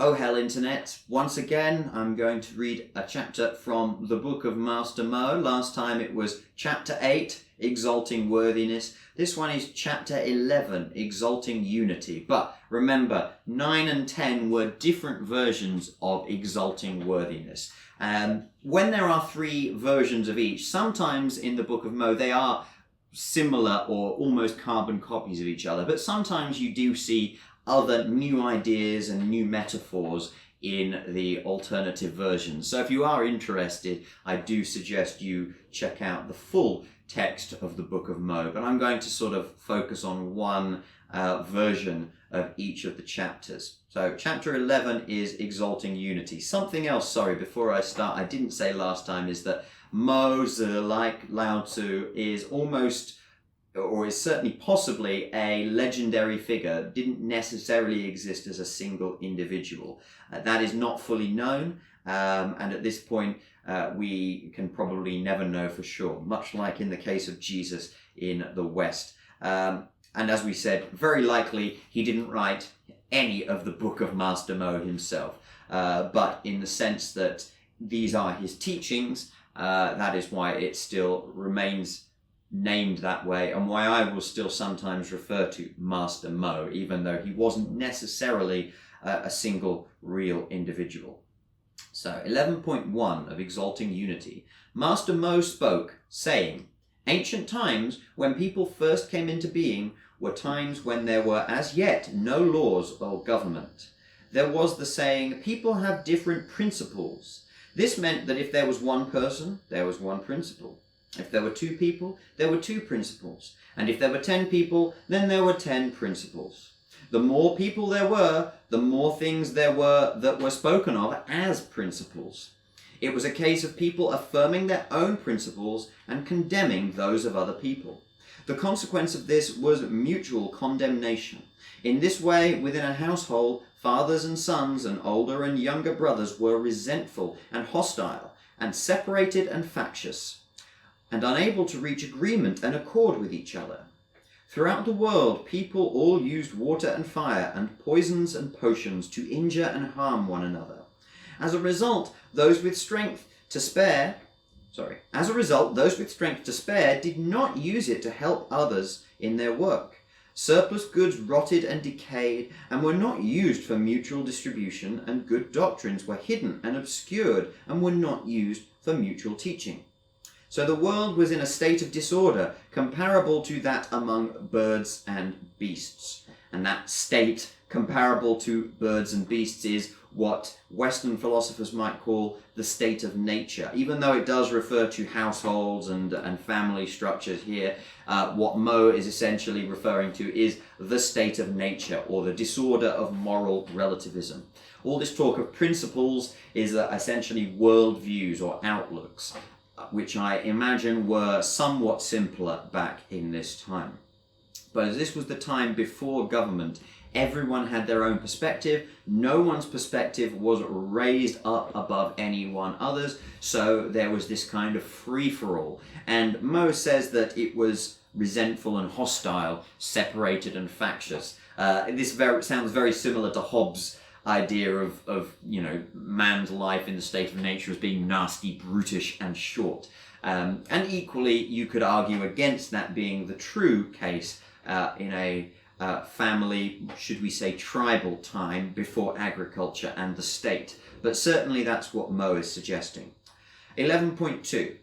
Oh hell internet, once again I'm going to read a chapter from the book of Master Mo. Last time it was chapter 8, Exalting Worthiness. This one is chapter 11, Exalting Unity. But remember, 9 and 10 were different versions of Exalting Worthiness. When there are 3 versions of each, sometimes in the book of Mo they are similar or almost carbon copies of each other, but sometimes you do see other new ideas and new metaphors in the alternative versions. So if you are interested, I do suggest you check out the full text of the Book of Mo, but I'm going to sort of focus on one version of each of the chapters. So chapter 11 is Exalting Unity. Something else, sorry, before I start, I didn't say last time, is that Mo, like Lao Tzu, is almost, or is certainly possibly, a legendary figure, didn't necessarily exist as a single individual. That is not fully known, and at this point we can probably never know for sure, much like in the case of Jesus in the West. And as we said, very likely he didn't write any of the Book of Master Mo himself, but in the sense that these are his teachings, that is why it still remains named that way, and why I will still sometimes refer to Master Mo, even though he wasn't necessarily a single real individual. So 11.1 of Exalting Unity. Master Mo spoke, saying, "Ancient times, when people first came into being, were times when there were as yet no laws or government. There was the saying, people have different principles. This meant that if there was one person, there was one principle. If there were 2 people, there were 2 principles. And if there were 10 people, then there were 10 principles. The more people there were, the more things there were that were spoken of as principles. It was a case of people affirming their own principles and condemning those of other people. The consequence of this was mutual condemnation. In this way, within a household, fathers and sons and older and younger brothers were resentful and hostile and separated and factious, and unable to reach agreement and accord with each other. Throughout the world, people all used water and fire and poisons and potions to injure and harm one another. As a result, those with strength to spare did not use it to help others in their work. Surplus goods rotted and decayed and were not used for mutual distribution, and good doctrines were hidden and obscured and were not used for mutual teaching. So the world was in a state of disorder comparable to that among birds and beasts. And that state comparable to birds and beasts is what Western philosophers might call the state of nature. Even though it does refer to households and family structures here, what Mo is essentially referring to is the state of nature, or the disorder of moral relativism. All this talk of principles is essentially worldviews or outlooks, which I imagine were somewhat simpler back in this time. But as this was the time before government, everyone had their own perspective. No one's perspective was raised up above anyone other's, so there was this kind of free-for-all. And Mo says that it was resentful and hostile, separated and factious. This sounds very similar to Hobbes' idea of man's life in the state of nature as being nasty, brutish and short. And equally, you could argue against that being the true case in a family, should we say tribal time, before agriculture and the state. But certainly that's what Mo is suggesting. 11.2.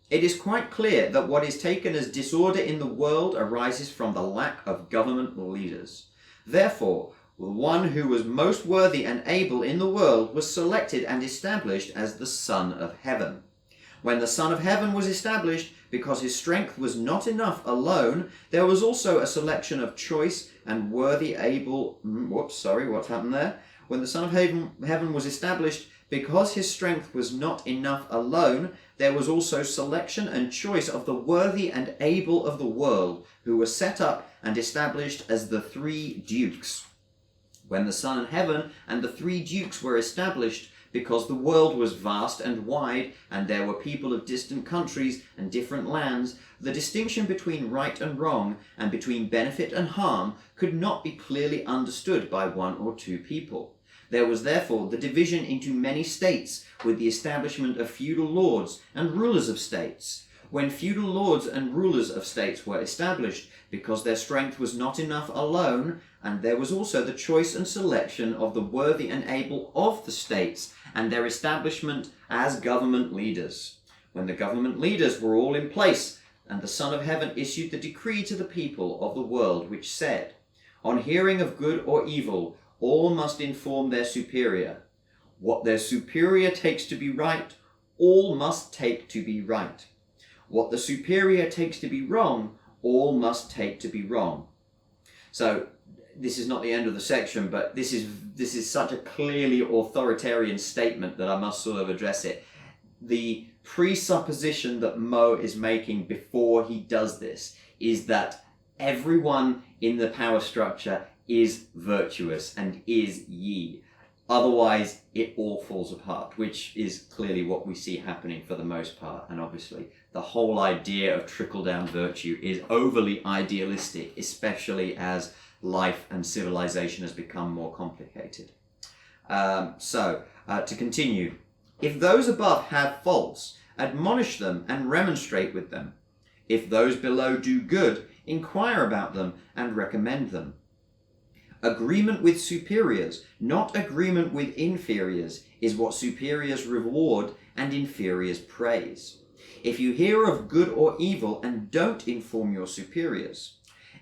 It is quite clear that what is taken as disorder in the world arises from the lack of government leaders. Therefore, the one who was most worthy and able in the world was selected and established as the Son of Heaven. When the Son of Heaven was established, because his strength was not enough alone, there was also a selection of choice and worthy able... When the Son of Heaven was established, because his strength was not enough alone, there was also selection and choice of the worthy and able of the world, who were set up and established as the 3 dukes. When the Son of Heaven and the 3 dukes were established, because the world was vast and wide, and there were people of distant countries and different lands, the distinction between right and wrong, and between benefit and harm, could not be clearly understood by 1 or 2 people. There was therefore the division into many states, with the establishment of feudal lords and rulers of states. When feudal lords and rulers of states were established, because their strength was not enough alone, and there was also the choice and selection of the worthy and able of the states, and their establishment as government leaders. When the government leaders were all in place, and the Son of Heaven issued the decree to the people of the world, which said, on hearing of good or evil, all must inform their superior. What their superior takes to be right, all must take to be right. What the superior takes to be wrong, all must take to be wrong. So this is not the end of the section, but this is such a clearly authoritarian statement that I must sort of address it. The presupposition that Mo is making before he does this is that everyone in the power structure is virtuous and is yi. Otherwise, it all falls apart, which is clearly what we see happening for the most part. And obviously, the whole idea of trickle-down virtue is overly idealistic, especially as life and civilization has become more complicated. To continue, if those above have faults, admonish them and remonstrate with them. If those below do good, inquire about them and recommend them. Agreement with superiors, not agreement with inferiors, is what superiors reward and inferiors praise. If you hear of good or evil and don't inform your superiors,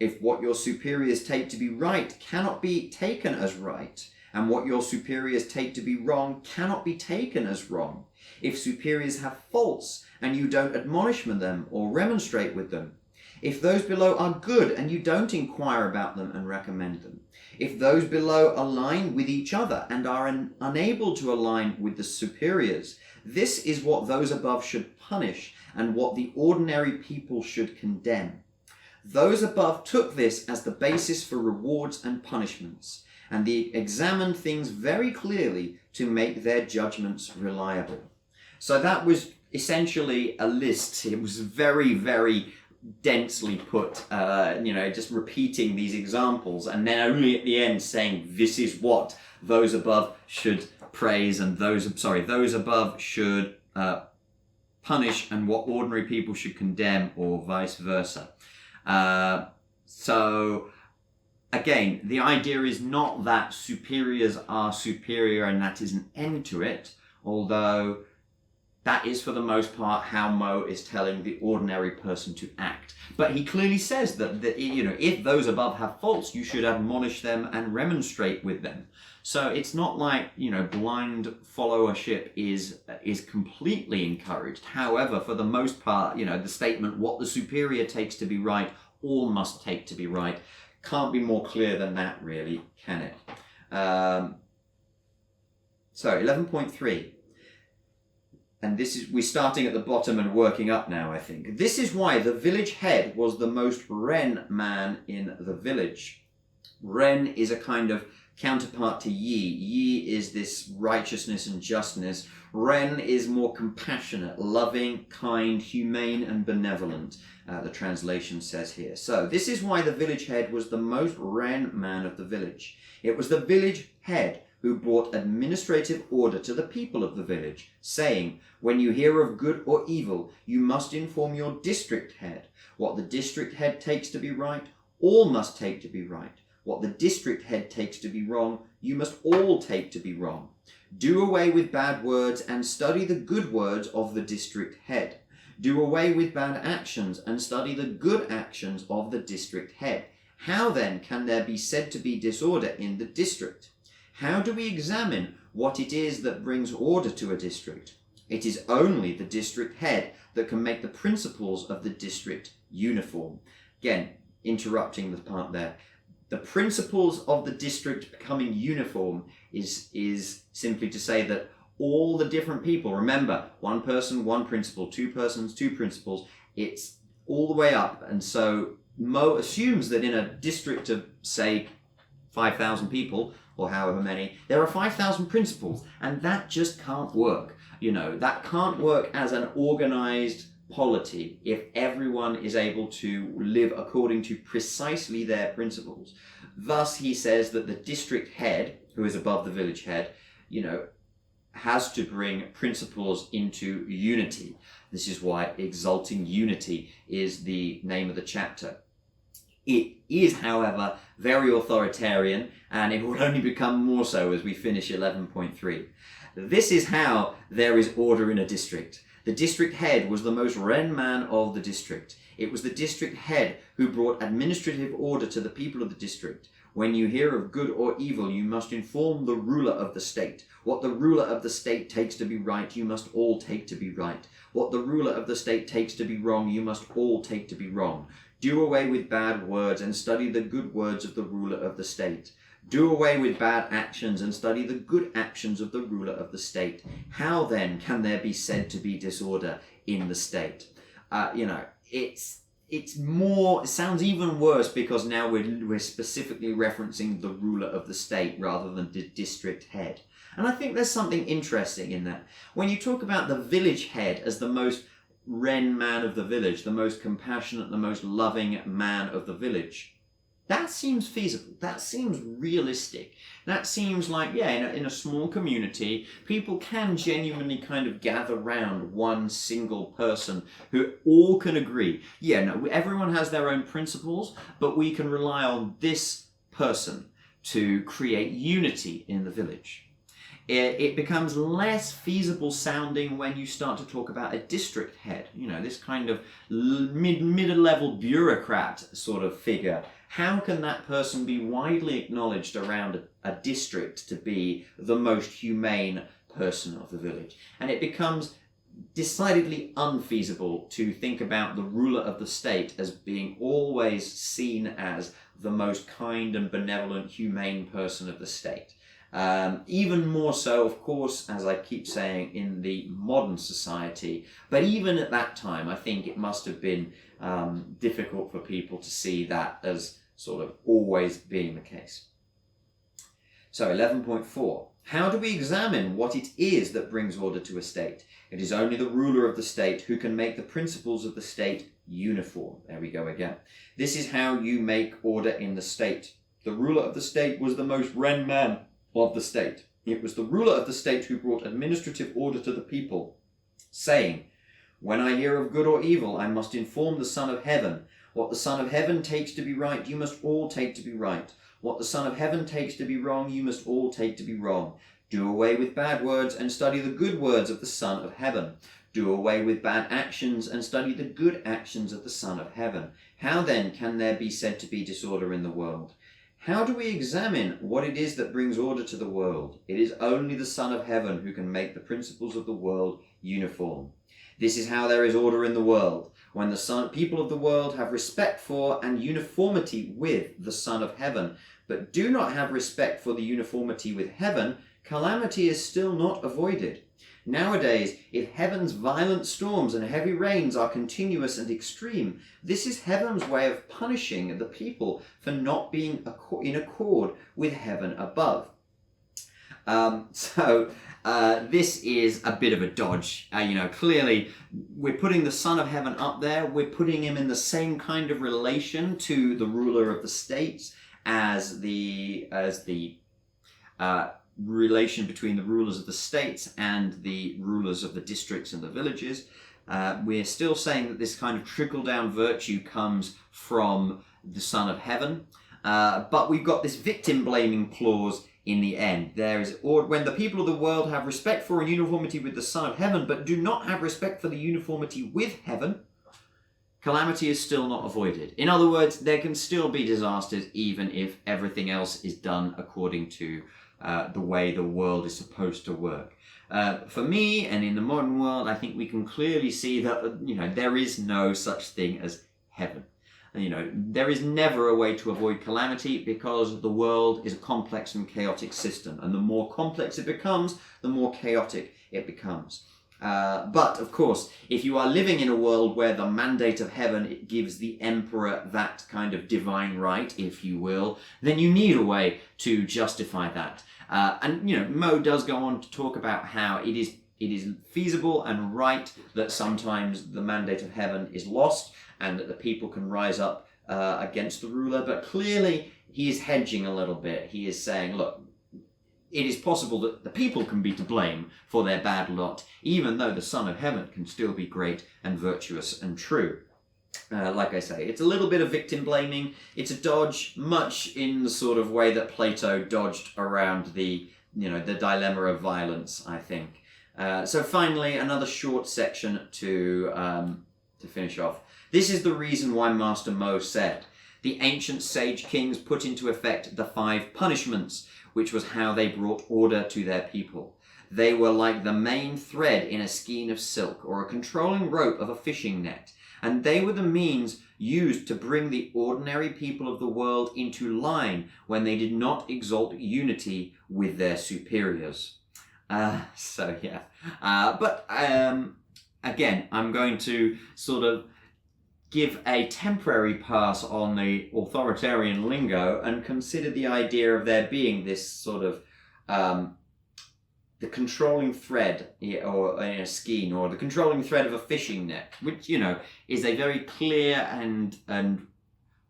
if what your superiors take to be right cannot be taken as right, and what your superiors take to be wrong cannot be taken as wrong, if superiors have faults and you don't admonish them or remonstrate with them, if those below are good and you don't inquire about them and recommend them, if those below align with each other and are unable to align with the superiors, this is what those above should punish and what the ordinary people should condemn. Those above took this as the basis for rewards and punishments, and they examined things very clearly to make their judgments reliable. So that was essentially a list. It was very, very densely put, just repeating these examples, and then only at the end saying this is what those above should praise and those above should punish, and what ordinary people should condemn, or vice versa. So again, the idea is not that superiors are superior and that is an end to it, although that is for the most part how Mo is telling the ordinary person to act. But he clearly says that if those above have faults, you should admonish them and remonstrate with them. So it's not like, blind followership is completely encouraged. However, for the most part, the statement, what the superior takes to be right, all must take to be right, can't be more clear than that, really, can it? So 11.3. And we're starting at the bottom and working up now, I think. This is why the village head was the most Ren man in the village. Ren is a kind of counterpart to Yi. Yi is this righteousness and justness. Ren is more compassionate, loving, kind, humane, and benevolent, the translation says here. So this is why the village head was the most Ren man of the village. It was the village head who brought administrative order to the people of the village, saying, when you hear of good or evil, you must inform your district head. What the district head takes to be right, all must take to be right. What the district head takes to be wrong, you must all take to be wrong. Do away with bad words and study the good words of the district head. Do away with bad actions and study the good actions of the district head. How then can there be said to be disorder in the district? How do we examine what it is that brings order to a district? It is only the district head that can make the principles of the district uniform. Again, interrupting the part there. The principles of the district becoming uniform is simply to say that all the different people, remember, one person, one principle, two persons, two principles, it's all the way up. And so Mo assumes that in a district of, say, 5,000 people, or however many, there are 5,000 principles, and that just can't work. That can't work as an organized polity if everyone is able to live according to precisely their principles. Thus, he says that the district head, who is above the village head, has to bring principles into unity. This is why Exalting Unity is the name of the chapter. It is, however, very authoritarian, and it will only become more so as we finish 11.3. This is how there is order in a district. The district head was the most ren man of the district. It was the district head who brought administrative order to the people of the district. When you hear of good or evil, you must inform the ruler of the state. What the ruler of the state takes to be right, you must all take to be right. What the ruler of the state takes to be wrong, you must all take to be wrong. Do away with bad words and study the good words of the ruler of the state. Do away with bad actions and study the good actions of the ruler of the state. How then can there be said to be disorder in the state? It sounds even worse because now we're specifically referencing the ruler of the state rather than the district head. And I think there's something interesting in that. When you talk about the village head as the most ren man of the village, the most compassionate, the most loving man of the village, that seems feasible. That seems realistic. That seems like, in a small community, people can genuinely kind of gather round one single person who all can agree. Everyone has their own principles, but we can rely on this person to create unity in the village. It becomes less feasible sounding when you start to talk about a district head, this kind of mid-level bureaucrat sort of figure. How can that person be widely acknowledged around a district to be the most humane person of the village? And it becomes decidedly unfeasible to think about the ruler of the state as being always seen as the most kind and benevolent, humane person of the state. Even more so, of course, as I keep saying, in the modern society. But even at that time, I think it must have been difficult for people to see that as sort of always being the case. So 11.4. How do we examine what it is that brings order to a state? It is only the ruler of the state who can make the principles of the state uniform. There we go again. This is how you make order in the state. The ruler of the state was the most ren man of the state. It was the ruler of the state who brought administrative order to the people, saying, when I hear of good or evil, I must inform the Son of Heaven. What the Son of Heaven takes to be right, you must all take to be right. What the Son of Heaven takes to be wrong, you must all take to be wrong. Do away with bad words and study the good words of the Son of Heaven. Do away with bad actions and study the good actions of the Son of Heaven. How then can there be said to be disorder in the world? How do we examine what it is that brings order to the world? It is only the Son of Heaven who can make the principles of the world uniform. This is how there is order in the world. When the people of the world have respect for and uniformity with the Son of Heaven, but do not have respect for the uniformity with heaven, calamity is still not avoided. Nowadays, if heaven's violent storms and heavy rains are continuous and extreme, this is heaven's way of punishing the people for not being in accord with heaven above. This is a bit of a dodge. Clearly, we're putting the Son of Heaven up there. We're putting him in the same kind of relation to the ruler of the states as the relation between the rulers of the states and the rulers of the districts and the villages. We're still saying that this kind of trickle-down virtue comes from the Son of Heaven, but we've got this victim-blaming clause in the end. When the people of the world have respect for and uniformity with the Son of Heaven, but do not have respect for the uniformity with heaven, calamity is still not avoided. In other words, there can still be disasters even if everything else is done according to the way the world is supposed to work. For me, and in the modern world, I think we can clearly see that there is no such thing as heaven. There is never a way to avoid calamity because the world is a complex and chaotic system, and the more complex it becomes, the more chaotic it becomes. But of course, if you are living in a world where the mandate of heaven gives the emperor that kind of divine right, if you will, then you need a way to justify that. Mo does go on to talk about how it is feasible and right that sometimes the mandate of heaven is lost and that the people can rise up against the ruler. But clearly, he is hedging a little bit. He is saying, look, it is possible that the people can be to blame for their bad lot, even though the Son of Heaven can still be great and virtuous and true. Like I say, it's a little bit of victim blaming. It's a dodge, much in the sort of way that Plato dodged around the dilemma of violence, I think. So finally, another short section to finish off. This is the reason why Master Mo said, the ancient sage kings put into effect the 5 punishments, which was how they brought order to their people. They were like the main thread in a skein of silk, or a controlling rope of a fishing net, and they were the means used to bring the ordinary people of the world into line when they did not exalt unity with their superiors. Again, I'm going to sort of give a temporary pass on the authoritarian lingo and consider the idea of there being this sort of the controlling thread or in a skein, or the controlling thread of a fishing net, which, is a very clear and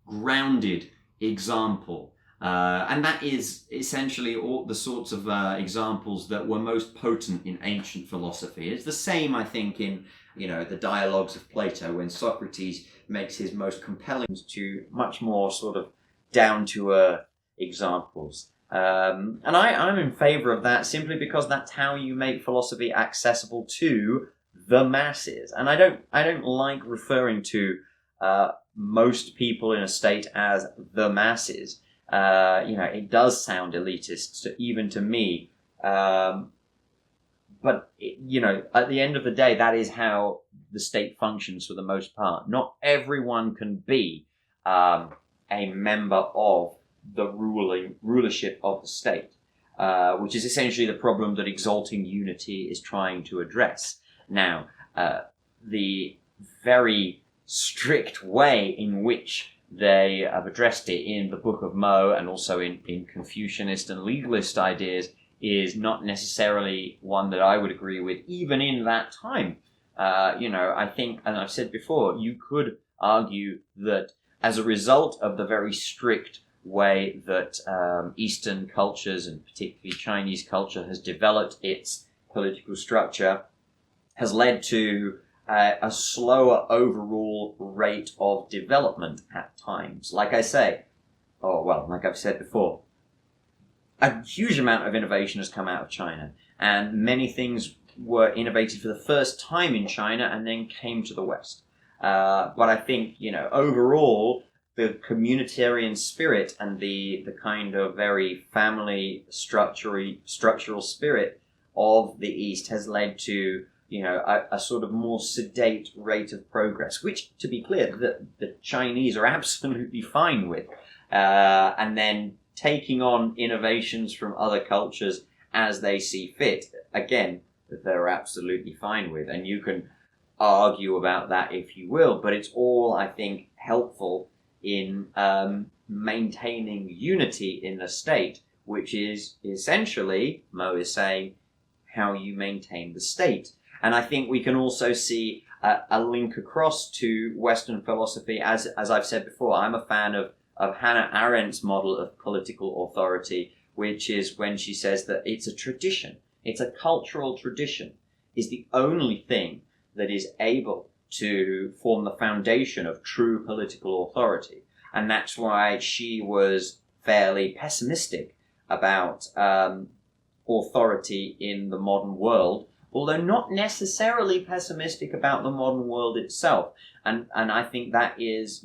grounded example. And that is essentially all the sorts of examples that were most potent in ancient philosophy. It's the same, I think, in the dialogues of Plato, when Socrates makes his most compelling to much more sort of down-to-earth examples. And I'm in favour of that simply because that's how you make philosophy accessible to the masses. And I don't like referring to most people in a state as the masses. It does sound elitist, even to me. But at the end of the day, that is how the state functions for the most part. Not everyone can be a member of the rulership of the state, which is essentially the problem that Exalting Unity is trying to address. Now, the very strict way in which they have addressed it in the Book of Mo and also in Confucianist and legalist ideas is not necessarily one that I would agree with, even in that time. I think, and I've said before, you could argue that as a result of the very strict way that Eastern cultures, and particularly Chinese culture, has developed its political structure, has led to a slower overall rate of development at times. Like I've said before, a huge amount of innovation has come out of China, and many things were innovated for the first time in China and then came to the West. But I think, overall, the communitarian spirit and the kind of very family structural spirit of the East has led to, a sort of more sedate rate of progress, which, to be clear, the Chinese are absolutely fine with. And then taking on innovations from other cultures as they see fit, again, that they're absolutely fine with. And you can argue about that if you will, but it's all, I think, helpful in maintaining unity in the state, which is essentially, Mo is saying, how you maintain the state. And I think we can also see a link across to Western philosophy. As I've said before, I'm a fan of Hannah Arendt's model of political authority, which is when she says that it's a tradition, it's a cultural tradition, is the only thing that is able to form the foundation of true political authority. And that's why she was fairly pessimistic about authority in the modern world, although not necessarily pessimistic about the modern world itself. And I think that is,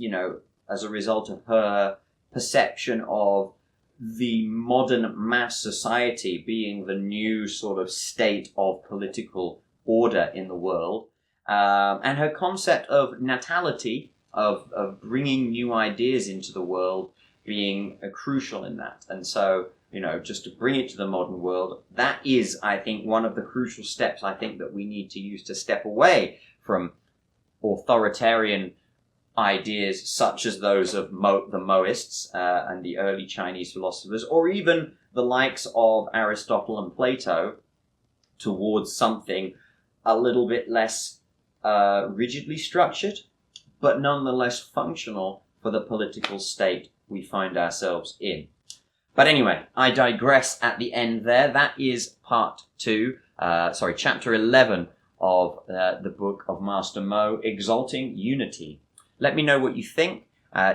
as a result of her perception of the modern mass society being the new sort of state of political order in the world. And her concept of natality, of bringing new ideas into the world, being crucial in that. And so, just to bring it to the modern world, that is, I think, one of the crucial steps I think that we need to use to step away from authoritarian ideas such as those of the Mohists and the early Chinese philosophers, or even the likes of Aristotle and Plato, towards something a little bit less rigidly structured, but nonetheless functional for the political state we find ourselves in. But anyway, I digress at the end there. That is chapter 11 of the book of Master Mo, Exalting Unity. Let me know what you think.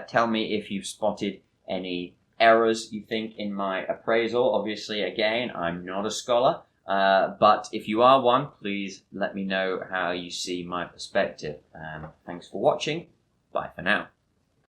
Tell me if you've spotted any errors you think in my appraisal. Obviously, again, I'm not a scholar, but if you are one, please let me know how you see my perspective. Thanks for watching. Bye for now.